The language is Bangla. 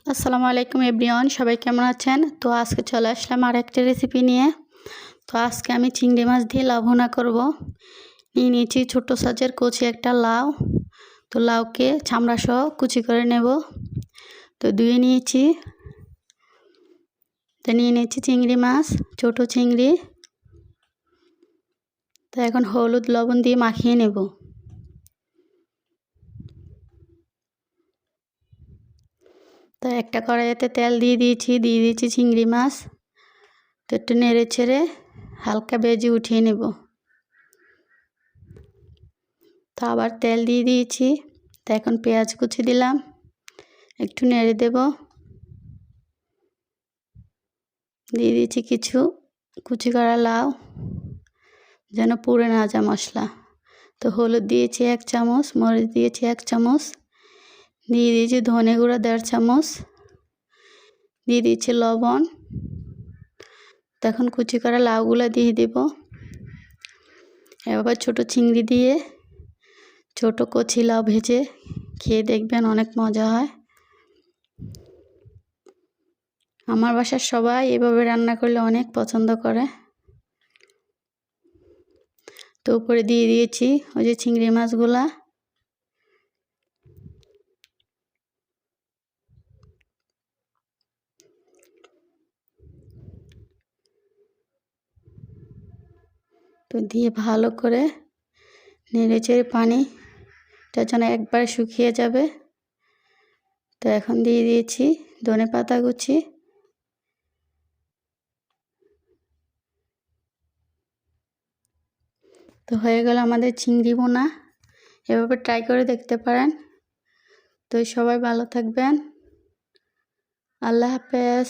আসসালামু আলাইকুম এভরিওয়ান, সবাই কেমন আছেন? তো আজকে চলে আসলাম আর একটা রেসিপি নিয়ে। তো আজকে আমি চিংড়ি মাছ দিয়ে লাউ ভুনা করব। নিয়ে নিয়েছি ছোট সাইজের কচি একটা লাউ। তো লাউকে চামড়া সহ কুচি করে নেব। তো ধুয়ে নিয়েছি। তো নিয়ে নিয়েছি চিংড়ি মাছ, ছোট চিংড়ি। তো এখন হলুদ লবণ দিয়ে মাখিয়ে নেব। তো একটা কড়াইতে তেল দিয়ে দিয়েছি চিংড়ি মাছ। তো একটু নেড়ে ছেড়ে হালকা ভেজে উঠিয়ে নেব। তো আবার তেল দিয়ে দিয়েছি। তো এখন পেঁয়াজ কুচি দিলাম, একটু নেড়ে দেব। দিয়ে দিয়েছি কিছু কুচি করা লাউ, যেন পুড়ে না যায় মশলা। তো হলুদ দিয়েছি 1 চামচ, মরিচ দিয়েছি 1 চামচ, দিয়ে দিয়েছি ধনে গুঁড়ো 1.5 চামচ, দিয়ে দিয়েছি লবণ। তখন কুচি করা লাউগুলো দিয়ে দেব। এবার ছোট চিংড়ি দিয়ে ছোট কচি লাউ ভেজে খেয়ে দেখবেন, অনেক মজা হয়। আমার বাসার সবাই এভাবে রান্না করলে অনেক পছন্দ করে। তো উপরে দিয়ে দিয়েছি ওই যে চিংড়ি মাছগুলা। তো দিয়ে ভালো করে নেড়ে চেড়ে পানিটা যেন একবারে শুকিয়ে যাবে। তো এখন দিয়ে দিয়েছি ধনে পাতা কুচি। তো হয়ে গেল আমাদের চিংড়ি ভুনা। এভাবে ট্রাই করে দেখতে পারেন। তো সবাই ভালো থাকবেন। আল্লাহ হাফেজ।